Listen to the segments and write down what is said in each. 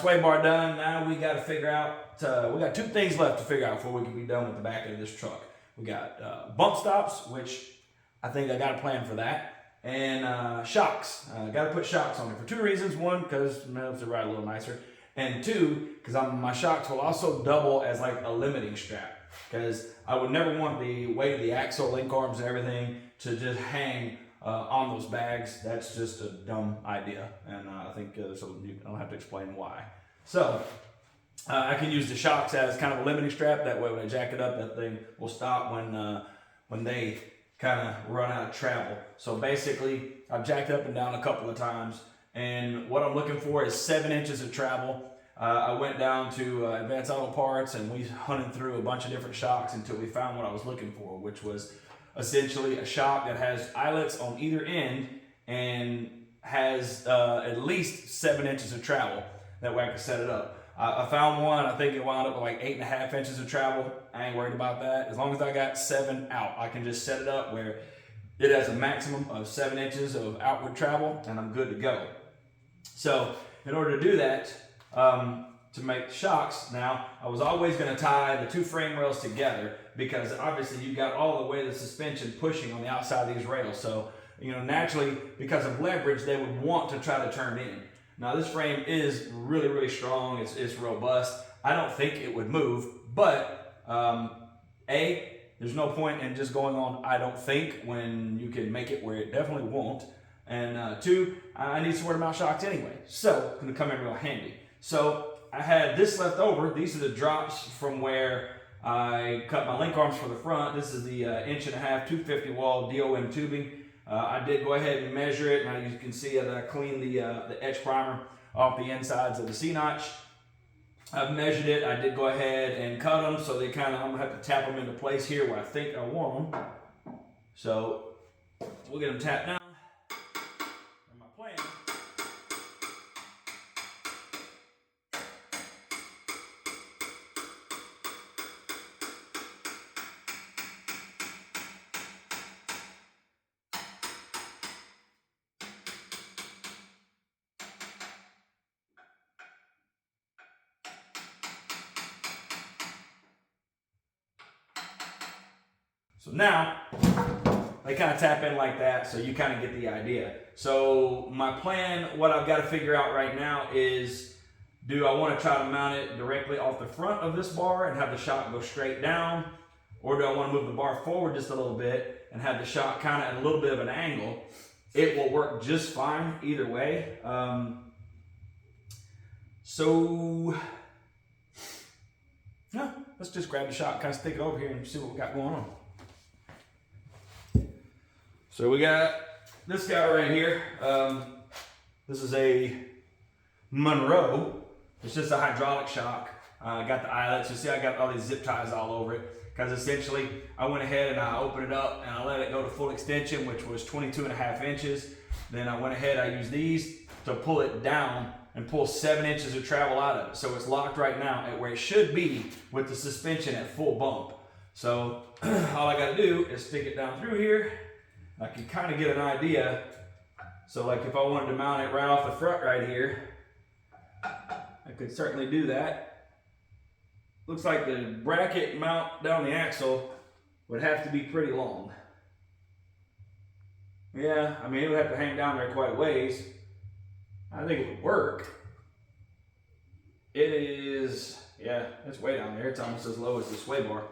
sway bar done. Now we got to figure out, we got 2 things left to figure out before we can be done with the back end of this truck. We got bump stops, which I think I got a plan for that, and shocks. Got to put shocks on it for 2 reasons. 1, because it helps it ride a little nicer, and 2, because my shocks will also double as like a limiting strap, because I would never want the weight of the axle, link arms, and everything to just hang on those bags. That's just a dumb idea, and I think so I don't have to explain why. So I can use the shocks as kind of a limiting strap. That way when I jack it up, that thing will stop when they kind of run out of travel. So basically I've jacked up and down a couple of times, and what I'm looking for is 7 inches of travel. I went down to Advanced Auto Parts, and we hunted through a bunch of different shocks until we found what I was looking for, which was essentially a shock that has eyelets on either end and has at least 7 inches of travel. That way I can set it up. I found one, I think it wound up with like 8.5 inches of travel. I ain't worried about that. As long as I got 7 out, I can just set it up where it has a maximum of 7 inches of outward travel, and I'm good to go. So in order to do that, to make shocks, now I was always going to tie the 2 frame rails together, because obviously you've got all the way the suspension pushing on the outside of these rails. So, you know, naturally, because of leverage, they would want to try to turn in. Now this frame is really, really strong. It's robust. I don't think it would move, but there's no point in just going on I don't think when you can make it where it definitely won't. And 2, I need some word of mouth shocks anyway, so it's going to come in real handy. So I had this left over. These are the drops from where I cut my link arms for the front. This is the 1.5 inch 250 wall DOM tubing. I did go ahead and measure it. Now you can see that I cleaned the etch primer off the insides of the C-notch. I've measured it. I did go ahead and cut them, so they kind of, I'm going to have to tap them into place here where I think I want them. So we'll get them tapped now. And my plan. So now, they kind of tap in like that, so you kind of get the idea. So my plan, what I've got to figure out right now is, do I want to try to mount it directly off the front of this bar and have the shock go straight down? Or do I want to move the bar forward just a little bit and have the shock kind of at a little bit of an angle? It will work just fine either way. Let's just grab the shock, kind of stick it over here and see what we got going on. So we got this guy right here. This is a Monroe. It's just a hydraulic shock. I got the eyelets. You see I got all these zip ties all over it, because essentially I went ahead and I opened it up and I let it go to full extension, which was 22.5 inches. Then I went ahead, I used these to pull it down and pull 7 inches of travel out of it. So it's locked right now at where it should be with the suspension at full bump. So all I got to do is stick it down through here. I can kind of get an idea. So like if I wanted to mount it right off the front right here, I could certainly do that. Looks like the bracket mount down the axle would have to be pretty long. Yeah, I mean, it would have to hang down there quite a ways. I think it would work. It is, yeah, it's way down there. It's almost as low as the sway bar.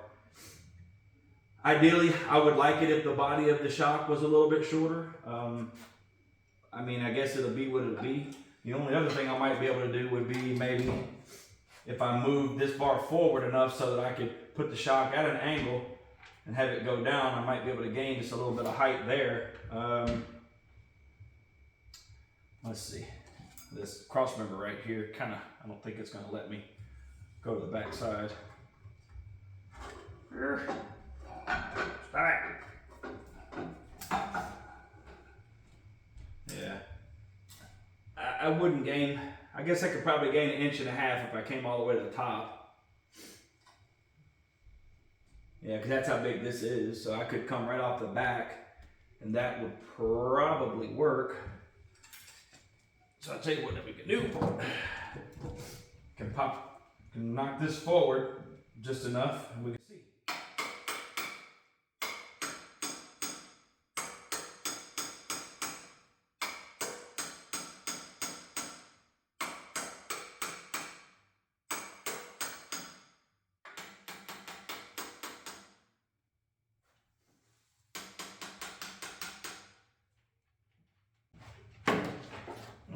Ideally, I would like it if the body of the shock was a little bit shorter. I mean, I guess it'll be what it'll be. The only other thing I might be able to do would be maybe if I move this bar forward enough so that I could put the shock at an angle and have it go down, I might be able to gain just a little bit of height there. Let's see. This cross member right here, I don't think it's going to let me go to the back side. Yeah. I wouldn't gain, I guess I could probably gain 1.5 inches if I came all the way to the top. Yeah, because that's how big this is. So I could come right off the back and that would probably work. So I'll tell you what we can do. can knock this forward just enough, and we can see.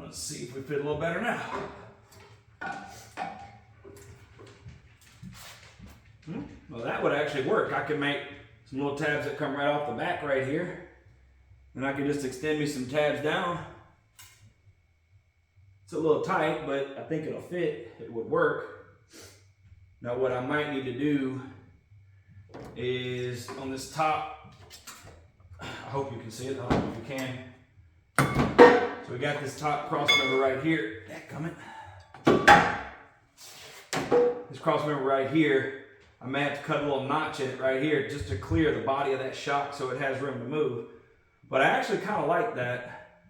Let's see if we fit a little better now. Well, that would actually work. I could make some little tabs that come right off the back right here. And I could just extend me some tabs down. It's a little tight, but I think it'll fit. It would work. Now what I might need to do is on this top, I hope you can see it, I don't know if you can. So we got this top cross member right here. This cross member right here, I may have to cut a little notch in it right here just to clear the body of that shock so it has room to move. But I actually kind of like that,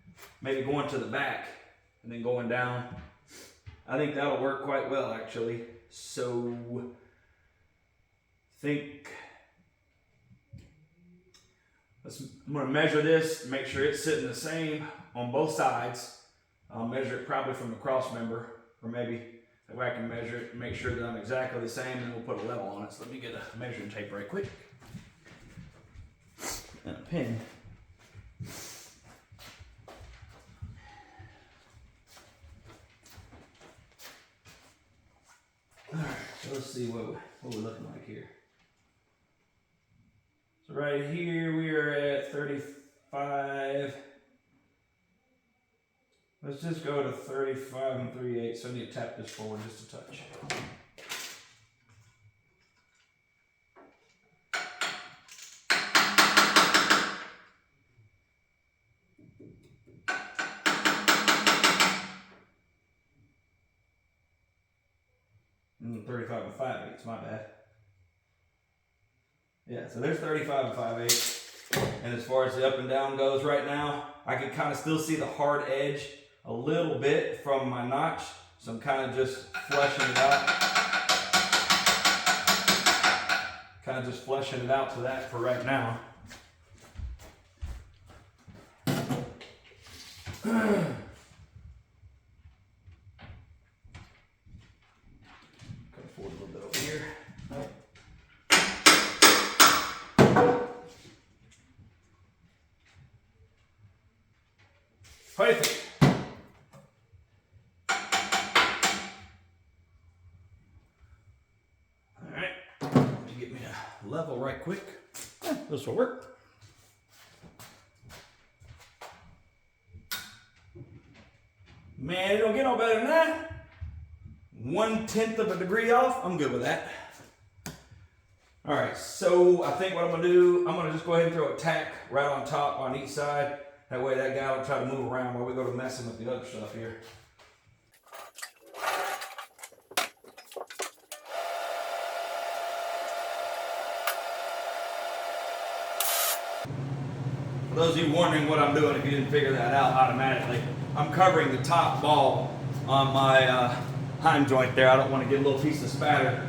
maybe going to the back and then going down. I think that'll work quite well actually. So I'm going to measure this, make sure it's sitting the same on both sides. I'll measure it probably from the cross member, or maybe that way I can measure it and make sure that I'm exactly the same, and we'll put a level on it. So let me get a measuring tape right quick and a pen. All right, so let's see what we're looking like here. So right here we are at 35. Let's just go to 35 and 3/8. So I need to tap this forward just a touch. And 35 and 5/8, my bad. Yeah, so there's 35 and 5/8. And as far as the up and down goes right now, I can kind of still see the hard edge a little bit from my notch. So I'm kind of just fleshing it out. Kind of just fleshing it out to that for right now. Cut forward a little bit over here. Perfect. All right, let me get me a level right quick. This will work. Man, it don't get no better than that. 1/10 of a degree off, I'm good with that. All right, so I think what I'm gonna do, I'm gonna just go ahead and throw a tack right on top on each side. That way that guy will try to move around while we go to messing with the other stuff here. For those of you wondering what I'm doing, if you didn't figure that out automatically, I'm covering the top ball on my hind joint there. I don't want to get a little piece of spatter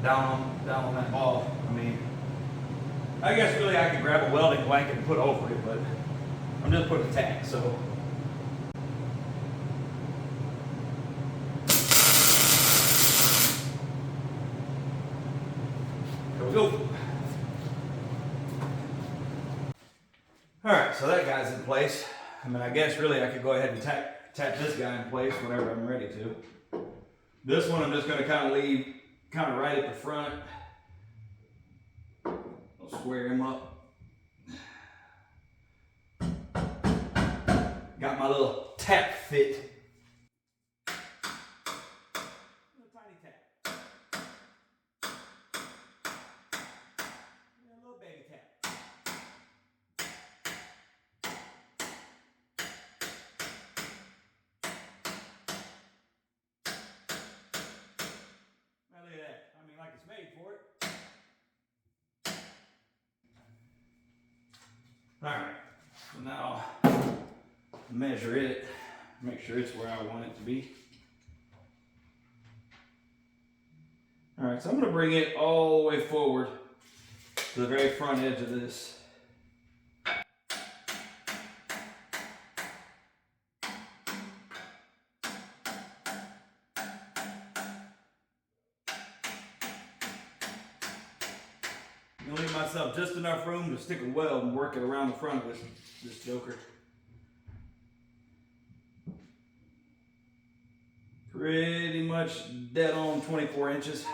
down on that ball. I mean, I guess really I could grab a welding blanket and put over it, but I'm just putting a tack, so. There we go. All right, so that guy's in place. I mean, I guess really I could go ahead and tap this guy in place whenever I'm ready to. This one I'm just gonna kind of leave kind of right at the front. I'll square him up. Got my little tap fit. Little tiny tap. Yeah, a little baby tap. Now look at that. I mean, like it's made for it. All right. So now measure it, make sure it's where I want it to be. All right, so I'm gonna bring it all the way forward to the very front edge of this. I'm gonna leave myself just enough room to stick a weld and work it around the front of this joker. Pretty much dead on 24 inches.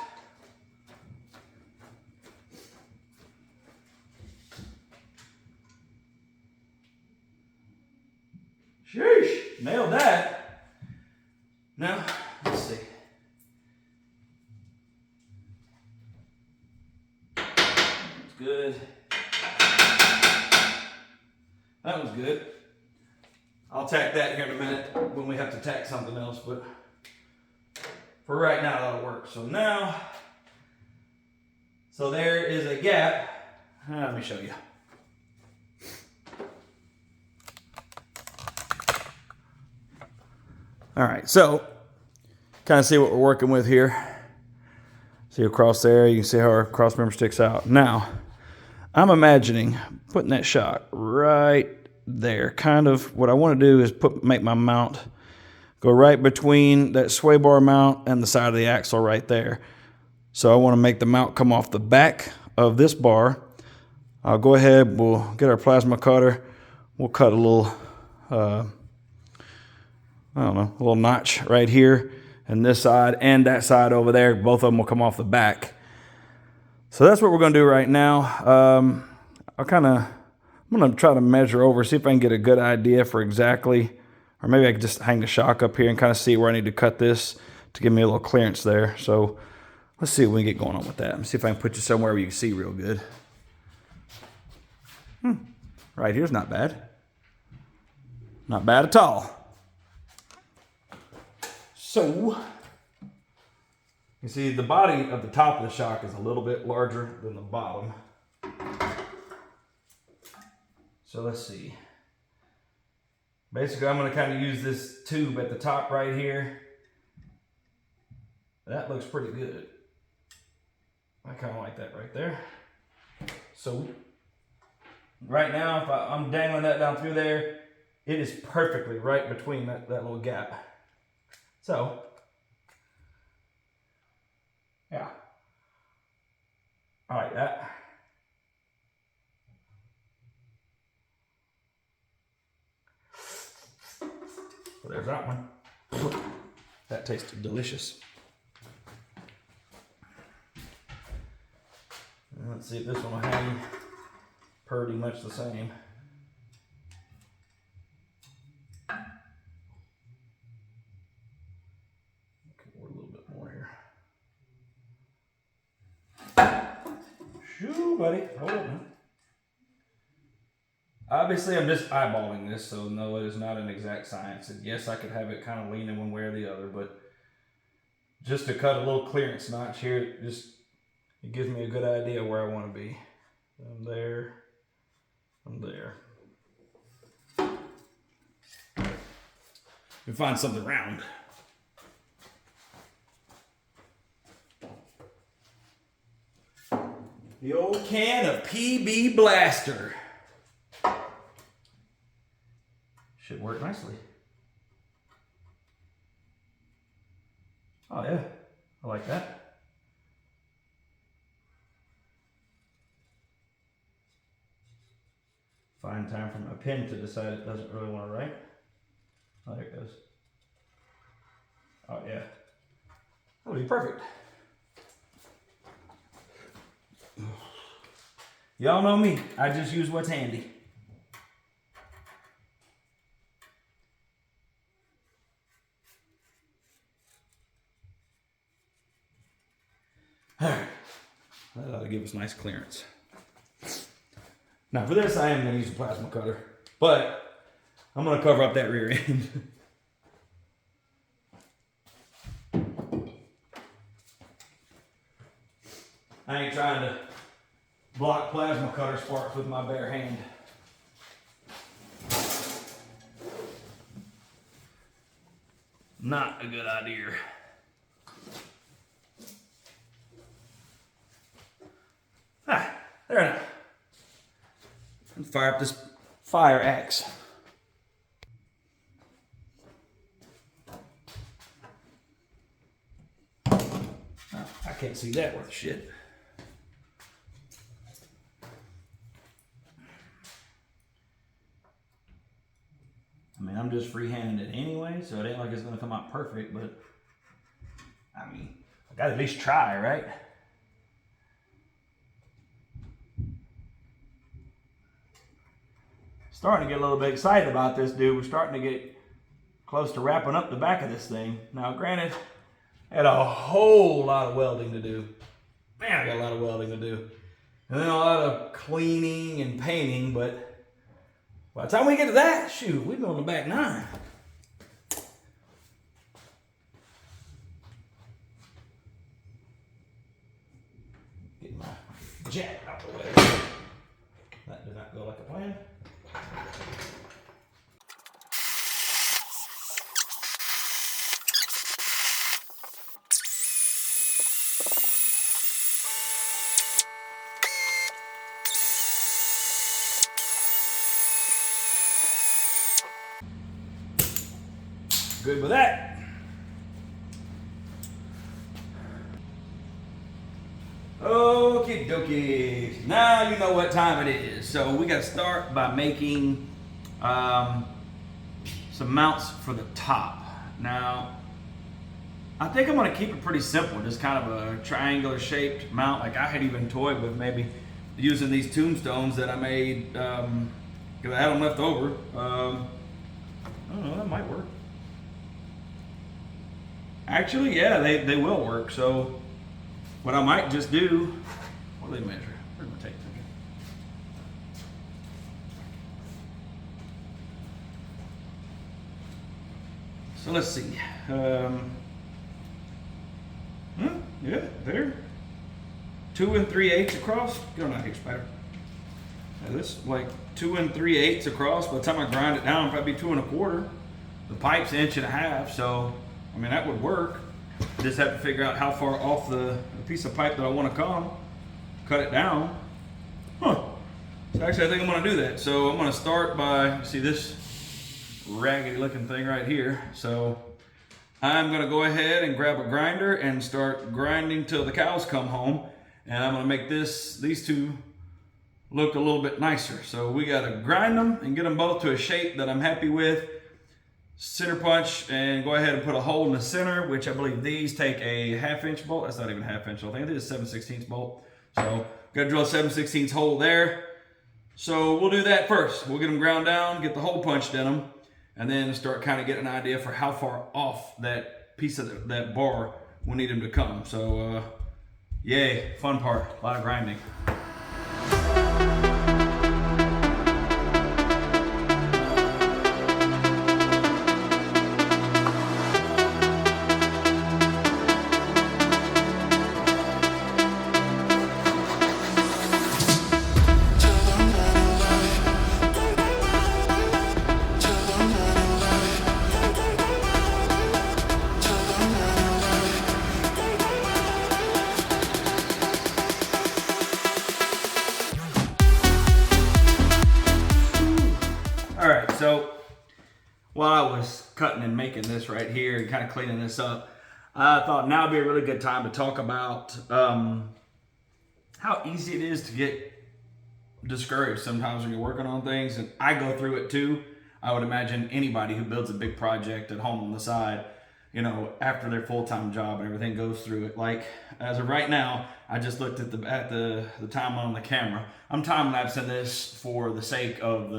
Sheesh, nailed that. Now, let's see. That's good. That was good. I'll tack that here in a minute when we have to tack something else, but for right now that'll work. So now, so there is a gap. Let me show you. All right, so kind of see what we're working with here. See across there, you can see how our cross member sticks out. Now, I'm imagining putting that shock right there. Kind of what I want to do is make my mount go right between that sway bar mount and the side of the axle right there. So I want to make the mount come off the back of this bar. I'll go ahead, we'll get our plasma cutter. We'll cut a little, I don't know, a little notch right here and this side and that side over there. Both of them will come off the back. So that's what we're going to do right now. I'm going to try to measure over, see if I can get a good idea for exactly, or maybe I could just hang the shock up here and kind of see where I need to cut this to give me a little clearance there. So let's see what we can get going on with that. Let me see if I can put you somewhere where you can see real good. Right here's not bad. Not bad at all. So, you see the body of the top of the shock is a little bit larger than the bottom. So let's see. Basically, I'm going to kind of use this tube at the top right here. That looks pretty good. I kind of like that right there. So, right now, if I'm dangling that down through there, it is perfectly right between that little gap. So, yeah. I like that. So there's that one. That tasted delicious. And let's see if this one will hang pretty much the same. A little bit more here. Shoo, buddy. Hold it now. Obviously, I'm just eyeballing this, so no, it is not an exact science. And yes, I could have it kind of leaning one way or the other, but just to cut a little clearance notch here, it gives me a good idea where I want to be. I'm there. I'm there. We find something round. The old can of PB Blaster. Should work nicely. Oh yeah, I like that. Find time for my pen to decide it doesn't really want to write. Oh, there it goes. Oh yeah, that'll be perfect. Y'all know me, I just use what's handy. Alright, that ought to give us nice clearance. Now for this, I am going to use a plasma cutter, but I'm going to cover up that rear end. I ain't trying to block plasma cutter sparks with my bare hand. Not a good idea. There now. Let's fire up this fire axe. Oh, I can't see that worth shit. I mean, I'm just freehanding it anyway, so it ain't like it's gonna come out perfect, but I mean, I gotta at least try, right? Starting to get a little bit excited about this, dude. We're starting to get close to wrapping up the back of this thing. Now, granted, I had a whole lot of welding to do. Man, I got a lot of welding to do. And then a lot of cleaning and painting, but by the time we get to that, shoot, we've been on the back nine. Get my jack out the way. That did not go like a plan. Good with that. Okie dokie. Now you know what time it is. So we got to start by making some mounts for the top. Now, I think I'm going to keep it pretty simple. Just kind of a triangular shaped mount. Like I had even toyed with maybe using these tombstones that I made because I had them left over. I don't know, that might work. Actually, yeah, they will work. So what I might just do, what do they measure? Where's my tape? So let's see. Yeah, there. 2 3/8 across. Go on here, Spider. Now this like 2 3/8 across. By the time I grind it down, it'll probably be 2 1/4. The pipe's 1.5 inches, so I mean that would work. Just have to figure out how far off the piece of pipe that I want to come. Cut it down. So actually I think I'm going to do that. So I'm going to start by, see this raggedy looking thing right here. So I'm going to go ahead and grab a grinder and start grinding till the cows come home. And I'm going to make these two look a little bit nicer. So we got to grind them and get them both to a shape that I'm happy with. Center punch and go ahead and put a hole in the center, which I believe these take a 1/2 inch bolt. That's not even a 1/2 inch. I think it is 7/16 bolt. So got to drill a 7/16 hole there. So we'll do that first. We'll get them ground down, get the hole punched in them, and then start kind of getting an idea for how far off that piece of that bar we need them to come. So yay, fun part, a lot of grinding. So while I was cutting and making this right here and kind of cleaning this up, I thought now would be a really good time to talk about how easy it is to get discouraged sometimes when you're working on things. And I go through it too. I would imagine anybody who builds a big project at home on the side, you know, after their full-time job and everything goes through it. Like as of right now, I just looked at the time on the camera. I'm time-lapsing this for the sake of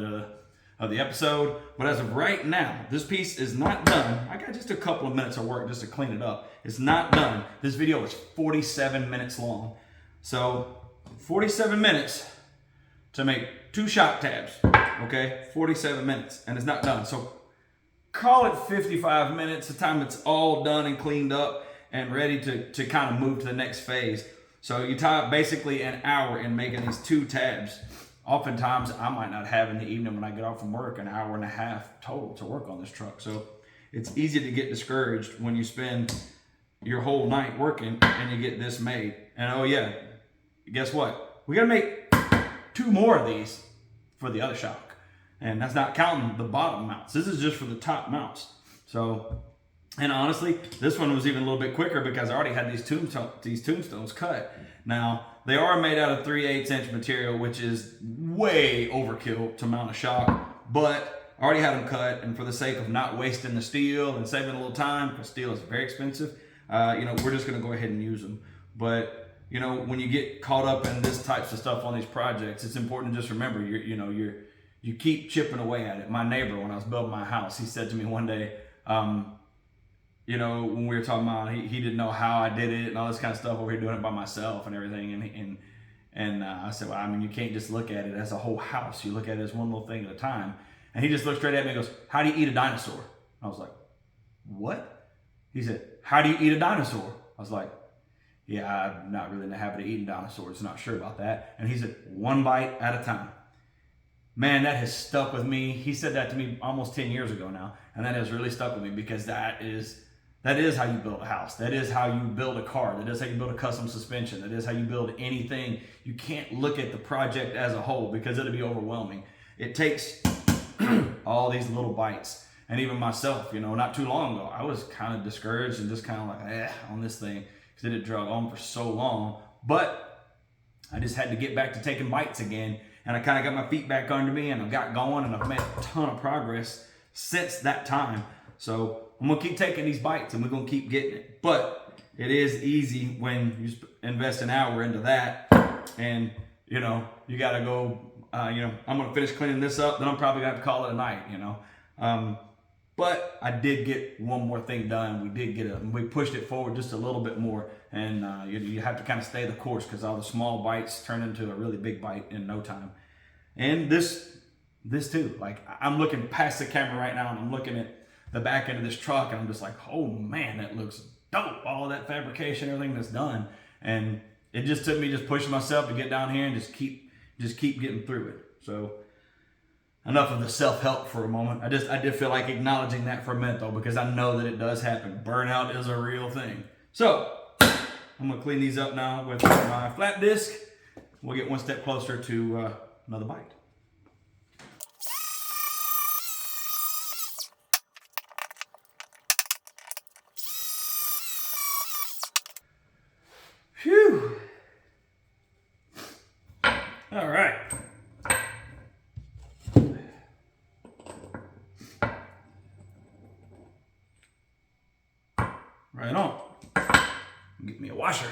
the episode, but as of right now, this piece is not done. I got just a couple of minutes of work just to clean it up. It's not done. This video is 47 minutes long. So 47 minutes to make 2 shock tabs, okay? 47 minutes, and it's not done. So call it 55 minutes, the time it's all done and cleaned up and ready to kind of move to the next phase. So you tie up basically an hour in making these 2 tabs. Oftentimes, I might not have in the evening when I get off from work an hour and a half total to work on this truck. So it's easy to get discouraged when you spend your whole night working and you get this made. And oh yeah, guess what? We gotta make 2 more of these for the other shock. And that's not counting the bottom mounts. This is just for the top mounts. So, and honestly, this one was even a little bit quicker because I already had these tombstones cut. Now, they are made out of 3/8 inch material, which is way overkill to mount a shock, but I already had them cut, and for the sake of not wasting the steel and saving a little time, because steel is very expensive, we're just gonna go ahead and use them. But when you get caught up in this types of stuff on these projects, it's important to just remember you keep chipping away at it. My neighbor, when I was building my house, he said to me one day, when we were talking about, he didn't know how I did it and all this kind of stuff, we were doing it by myself and everything. And I said, well, I mean, you can't just look at it as a whole house. You look at it as one little thing at a time. And he just looked straight at me and goes, how do you eat a dinosaur? I was like, what? He said, how do you eat a dinosaur? I was like, yeah, I'm not really in the habit of eating dinosaurs. Not sure about that. And he said, 1 bite at a time. Man, that has stuck with me. He said that to me almost 10 years ago now. And that has really stuck with me because that is how you build a house. That is how you build a car. That is how you build a custom suspension. That is how you build anything. You can't look at the project as a whole because it'll be overwhelming. It takes all these little bites. And even myself, not too long ago, I was kind of discouraged and just kind of like, on this thing because it had dragged on for so long. But I just had to get back to taking bites again. And I kind of got my feet back under me and I got going and I've made a ton of progress since that time. So I'm going to keep taking these bites and we're going to keep getting it. But it is easy when you invest an hour into that and, you got to go, I'm going to finish cleaning this up. Then I'm probably going to have to call it a night, But I did get one more thing done. We did get we pushed it forward just a little bit more. And you have to kind of stay the course because all the small bites turn into a really big bite in no time. And this too, like I'm looking past the camera right now and I'm looking at the back end of this truck and I'm just like, oh man, that looks dope. All of that fabrication, everything that's done. And it just took me just pushing myself to get down here and just keep getting through it. So enough of the self-help for a moment. I did feel like acknowledging that for a minute though, because I know that it does happen. Burnout is a real thing. So I'm gonna clean these up now with my flat disc. We'll get one step closer to another bite. Phew. All right. Right on. Get me a washer.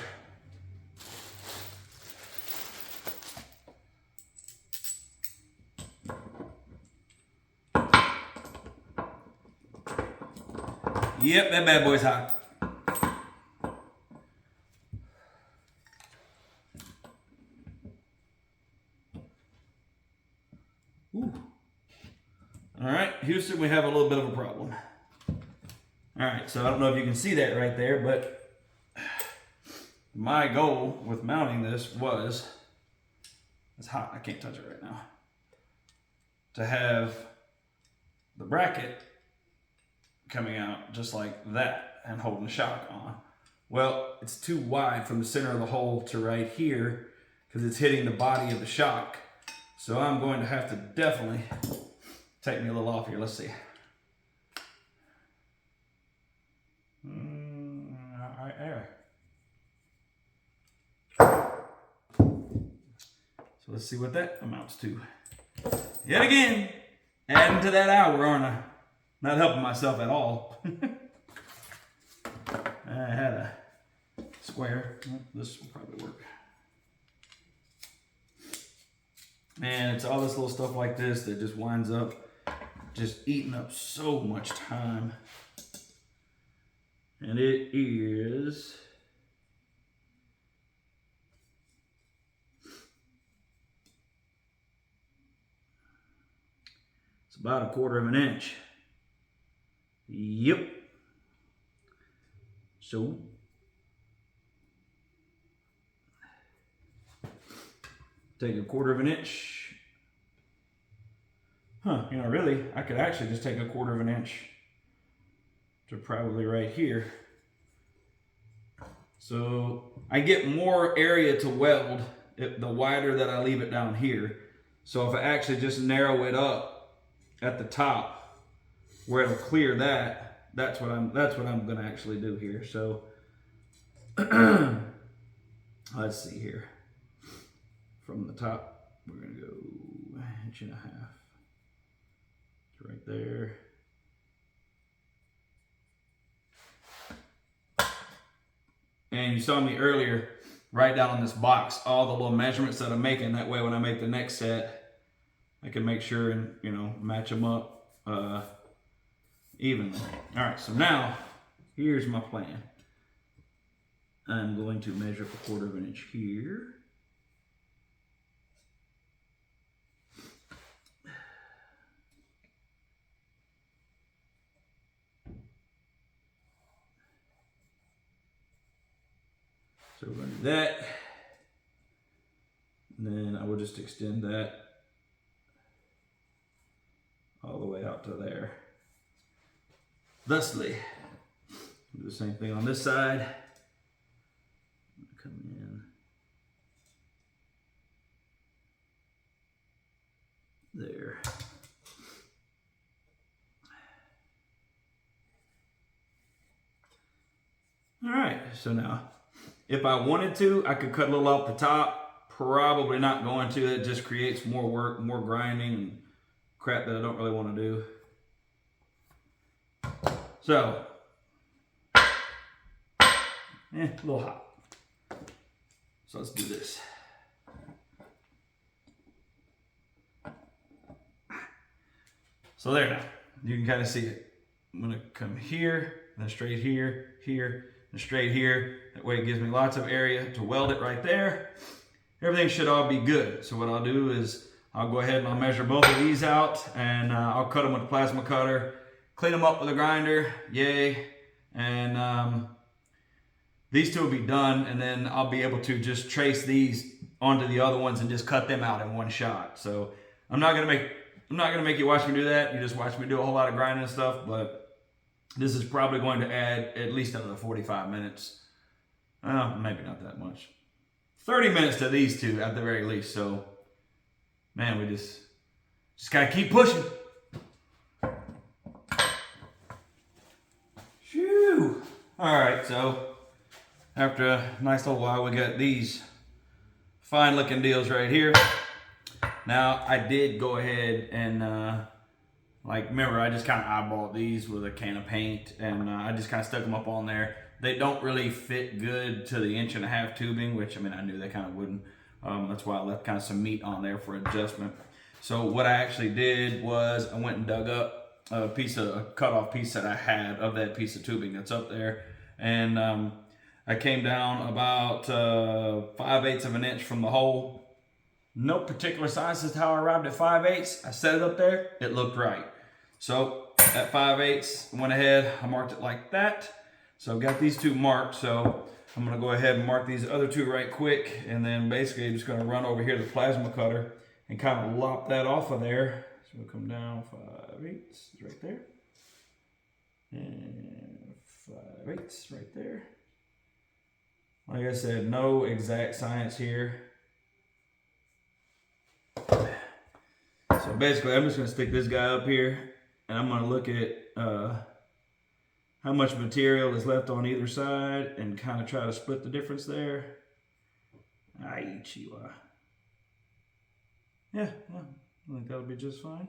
Yep, that bad boy's hot. Ooh. All right, Houston, we have a little bit of a problem. All right, so I don't know if you can see that right there, but my goal with mounting this was, it's hot, I can't touch it right now, to have the bracket coming out just like that and holding the shock on. Well, it's too wide from the center of the hole to right here because it's hitting the body of the shock. So I'm going to have to definitely take me a little off here. Let's see. All right, there. So let's see what that amounts to. Yet again, adding to that hour, aren't I? Not helping myself at all. I had a square. This will probably work. Man, it's all this little stuff like this that just winds up just eating up so much time. And it is it's about 1/4 inch. Yep. So take 1/4 inch. Really, I could actually just take 1/4 inch to probably right here. So I get more area to weld the wider that I leave it down here. So if I actually just narrow it up at the top where it'll clear that, that's what I'm gonna actually do here. So let's see here. From the top, we're gonna go 1.5 inches. It's right there. And you saw me earlier write down on this box all the little measurements that I'm making. That way when I make the next set, I can make sure and, you know, match them up evenly. All right, so now here's my plan. I'm going to measure up 1/4 inch here. So we're going to do that. And then I will just extend that all the way out to there. Thusly, do the same thing on this side. Come in there. All right, so now, if I wanted to, I could cut a little off the top. Probably not going to. It just creates more work, more grinding, and crap that I don't really want to do. So, a little hot. So let's do this. So there now, you can kind of see it. I'm gonna come here, then straight here, here, and straight here. That way it gives me lots of area to weld it right there. Everything should all be good. So what I'll do is I'll go ahead and I'll measure both of these out, and I'll cut them with a plasma cutter, clean them up with a grinder, yay. And these two will be done, and then I'll be able to just trace these onto the other ones and just cut them out in one shot. So I'm not gonna make you watch me do that. You just watch me do a whole lot of grinding and stuff, but this is probably going to add at least another 45 minutes. Maybe not that much. 30 minutes to these two at the very least. So, man, we just gotta keep pushing. Phew. All right, so after a nice little while, we got these fine looking deals right here. Now, I did go ahead and, remember, I just kind of eyeballed these with a can of paint, and I just kind of stuck them up on there. They don't really fit good to the 1.5 inch tubing, which, I mean, I knew they kind of wouldn't. That's why I left kind of some meat on there for adjustment. So what I actually did was I went and dug up a cut-off piece that I had of that piece of tubing that's up there. And I came down about 5/8 of an inch from the hole. No particular size is how I arrived at 5/8. I set it up there, it looked right. So at 5/8, I went ahead, I marked it like that. So I've got these two marked, so I'm gonna go ahead and mark these other two right quick, and then basically I'm just gonna run over here to the plasma cutter and kind of lop that off of there. So we'll come down 5/8 right there. And 5/8 right there. Like I said, no exact science here. So basically I'm just gonna stick this guy up here, and I'm gonna look at how much material is left on either side and kind of try to split the difference there. Yeah, I think that'll be just fine.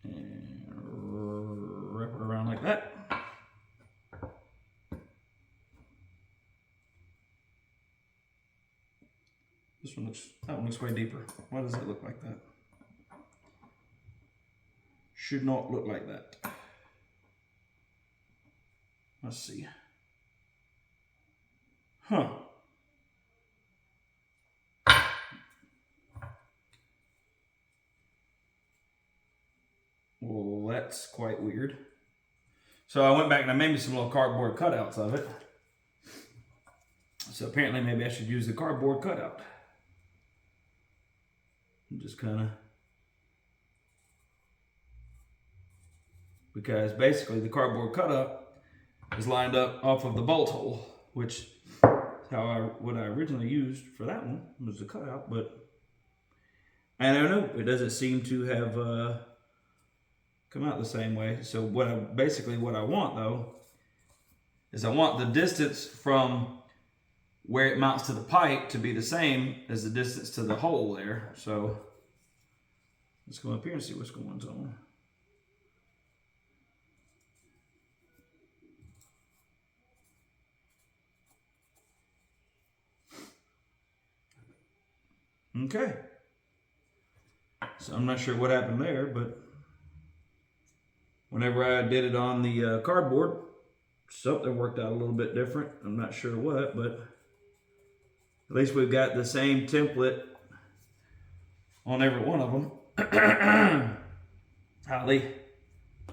And wrap it around like that. That one looks way deeper. Why does it look like that? Should not look like that. Let's see. Huh. Well, that's quite weird. So I went back and I made me some little cardboard cutouts of it. So apparently maybe I should use the cardboard cutout. And just kind of, because basically the cardboard cutout is lined up off of the bolt hole, which is what I originally used for that one was the cutout, but I don't know. It doesn't seem to have come out the same way. So what I want though is I want the distance from where it mounts to the pipe to be the same as the distance to the hole there. So let's go up here and see what's going on. Okay. So I'm not sure what happened there, but whenever I did it on the cardboard, something worked out a little bit different. I'm not sure what, but at least we've got the same template on every one of them. Holly, I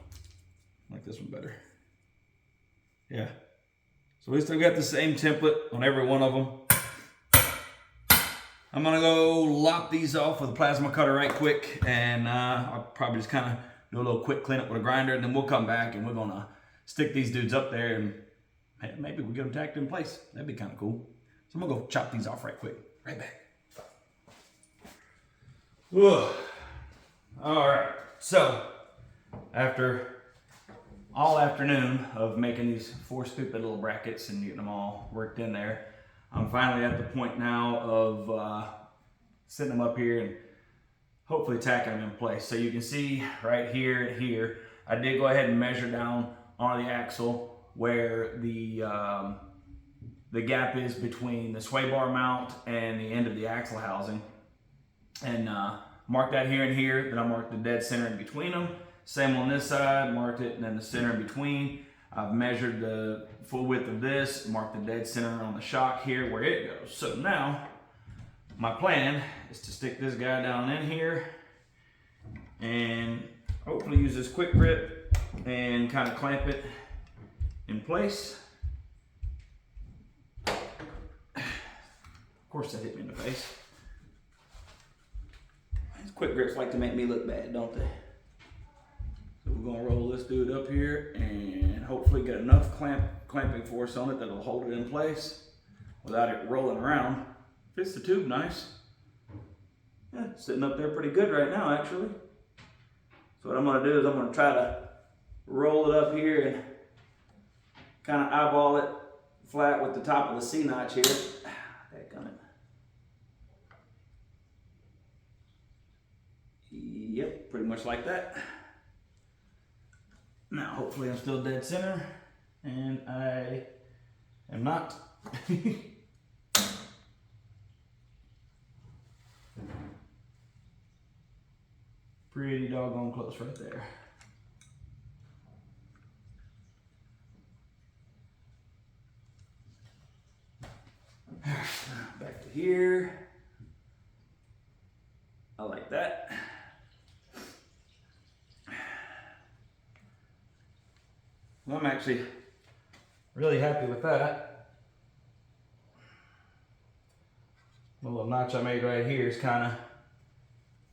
like this one better. Yeah. So at least I've got the same template on every one of them. I'm gonna go lop these off with a plasma cutter right quick, and I'll probably just kind of do a little quick cleanup with a grinder, and then we'll come back and we're gonna stick these dudes up there, and maybe we'll get them tacked in place. That'd be kind of cool. So I'm gonna go chop these off right quick. Right back. Whoa. All right. So after all afternoon of making these 4 stupid little brackets and getting them all worked in there, I'm finally at the point now of setting them up here and hopefully tacking them in place. So you can see right here and here, I did go ahead and measure down on the axle where the gap is between the sway bar mount and the end of the axle housing, and mark that here and here. Then I marked the dead center in between them. Same on this side, marked it, and then the center in between. I've measured the full width of this, marked the dead center on the shock here where it goes. So now my plan is to stick this guy down in here and hopefully use this quick grip and kind of clamp it in place. Of course that hit me in the face. These quick grips like to make me look bad, don't they? So we're gonna roll this dude up here and hopefully get enough clamping force on it that'll hold it in place without it rolling around. Fits the tube nice. Yeah, it's sitting up there pretty good right now actually. So what I'm gonna do is I'm gonna try to roll it up here and kind of eyeball it flat with the top of the C notch here. Yep, pretty much like that. Now, hopefully I'm still dead center, and I am not. Pretty doggone close right there. Back to here. I like that. Well, I'm actually really happy with that. The little notch I made right here is kind of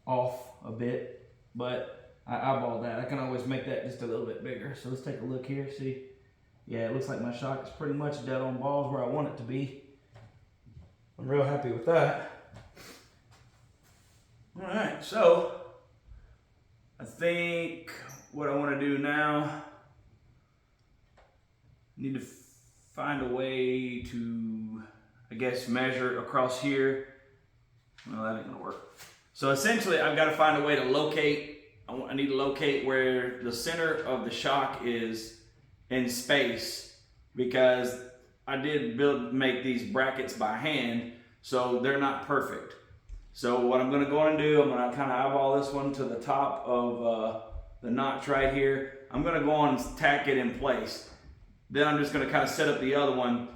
off a bit, but I eyeballed that. I can always make that just a little bit bigger. So let's take a look here. See, yeah, it looks like my shock is pretty much dead on balls where I want it to be. I'm real happy with that. All right, so I think what I want to do now, I need to find a way to, I guess, measure across here. Well, that ain't gonna work. So essentially, I've got to find a way to locate, I need to locate where the center of the shock is in space, because I did make these brackets by hand, so they're not perfect. So what I'm gonna go and do, I'm gonna kind of eyeball this one to the top of the notch right here. I'm gonna go on and tack it in place. Then I'm just gonna kind of set up the other one.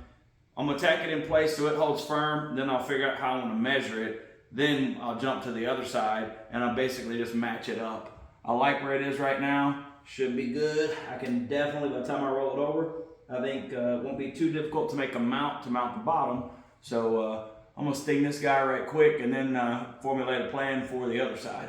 I'm gonna tack it in place so it holds firm. Then I'll figure out how I wanna measure it. Then I'll jump to the other side and I'll basically just match it up. I like where it is right now. Should be good. I can definitely, by the time I roll it over, I think it won't be too difficult to make a mount to mount the bottom. So I'm gonna sting this guy right quick and then formulate a plan for the other side.